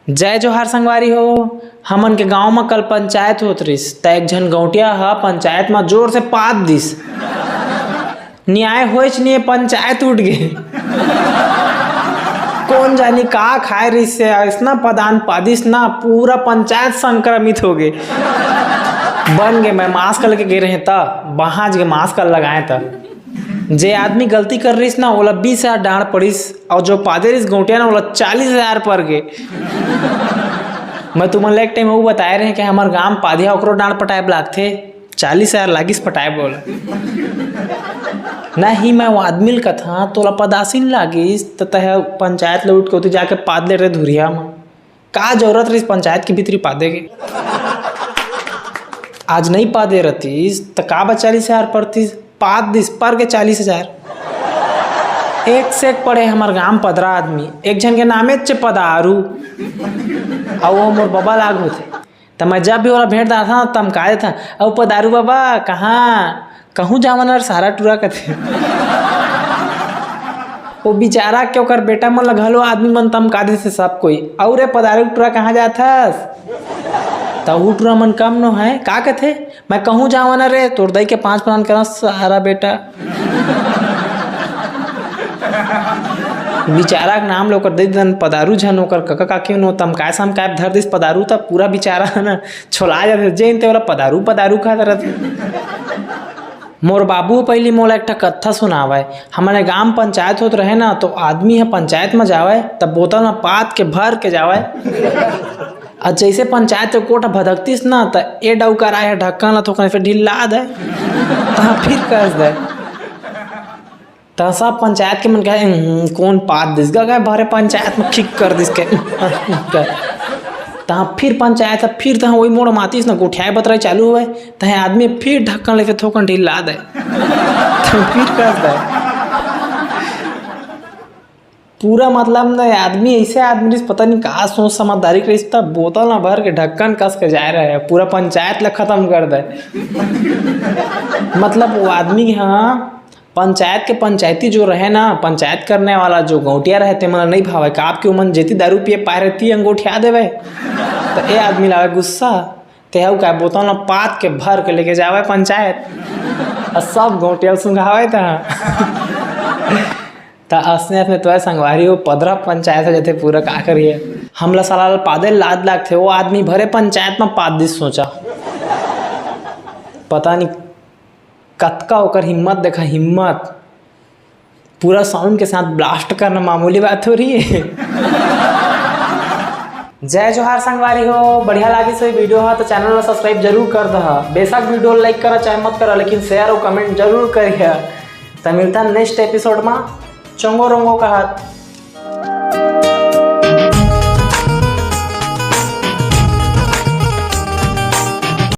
जय जोहार संगवारी हो। हमन के गांव में कल पंचायत होत रिस त एक झन गौटिया ह पंचायत में जोर से पाद दिस। न्याय होइच नहीं, पंचायत उठ गए। कौन जानी का खाए रिस से ऐसा पदान पादिस ना, पूरा पंचायत संक्रमित हो गए। बन गए। मैं मास्क लेके गए रहे था, बहाज के मास्क लगाए था। जे आदमी गलती कर रही ना ओला 20,000 डांड पड़ीस, और जो पादे रिस गौटिया ना ओला 40,000 पड़ गए। मैं तुमन एक टाइम वो बताए रहे कि हमार गांव पादिया ओकरो डांड पटाए लागथे, 40,000 लागिस पटाए बोला। नहीं मैं वो आदमी कथा तोला पदासीन लागिस तो तह पंचायत ले उठ के जाके पाद ले रहे धुरिया में। का जरूरत रही पंचायत के भीतरी पादे के? आज नहीं पादे रहतीस तो का 40,000 पड़तीस, पाद दिस पर के 40,000। एक से एक पड़े हमार गांव 15 आदमी, एक जन के नामे चे पदारू, और वो मोर बाबा लागू थे। तो मैं जब भी ओला भेंट दा था तम का देता, और पदारू बाबा कहाँ कहूँ जावन सारा टूरा कथे। वो बेचारा क्यों कर बेटा मन लगलो आदमी मन तम का दे से सब कोई, और पदारू टूरा कहाँ जाथस? तो टूरा मन कम नो है का कथे, मैं कहूँ जावन रे तोर दई के 5 प्राण कर सारा बेटा। बेचारा के नाम लोकर दे दन पदारू झन ओकर कका काकी नो तम काय सम काय धर दिस पदारू त पूरा बेचारा ना छोला जाथे, जेन ते वाला पदारू पदारू खा रहथे। मोर बाबू पहली मोला एक कथा सुनावे। हमारे गांव पंचायत होत रहे ना, तो आदमी है पंचायत में जावे तब बोतल में पात के भर के जावे, और जैसे पंचायत के कोटा भदकतीस ना तो ए डौकर आए ढक्कन ला तो फिर ढिल्ला दे फिर कस दे। तो सब पंचायत के मन कहे कौन पात दिस गए भरे पंचायत में खिक कर दिस के। तहाँ फिर पंचायत फिर तहाँ वही मोड़ मातीस ना गोठियाए बतराई चालू हुए, तहाँ आदमी फिर ढक्कन लेके थोकन ढिल्ला दे तो फिर कस दे। पूरा मतलब ना आदमी ऐसे आदमी पता नहीं कहा सोच समझदारी कर तब बोतल ना भर के ढक्कन कस के जा रहे हैं, पूरा पंचायत ला खत्म कर दे। मतलब वो आदमी हाँ पंचायत के पंचायती जो रहे ना, पंचायत करने वाला जो गौटिया रहते मन नहीं भावे का आपके उमन जेती दारू पिए पाए रहती अंगूठिया देवे। तो ए आदमी लावे गुस्सा तेहू का बोतल ना पात के भर के लेके जावे पंचायत, और सब गौटिया सुंघावे तो असने अपने तो संगवारी हो 15 पंचायत हो जाते पूरा का करिए। हमला साला पादे लाद लाग थे, वो आदमी भरे पंचायत में पाद दिस सोचा, पता नहीं कतका ओकर हिम्मत देखा, हिम्मत पूरा साउंड के साथ ब्लास्ट करना मामूली बात हो रही है। जय जोहार संगवारी हो। बढ़िया लगी सही वीडियो हो तो चैनल में सब्सक्राइब जरूर कर दहा। बेशक वीडियो लाइक करा चाहे मत करा, लेकिन शेयर और कमेंट जरूर करिए। तो मिलता नेक्स्ट एपिसोड में चंगो रंगो का हाथ।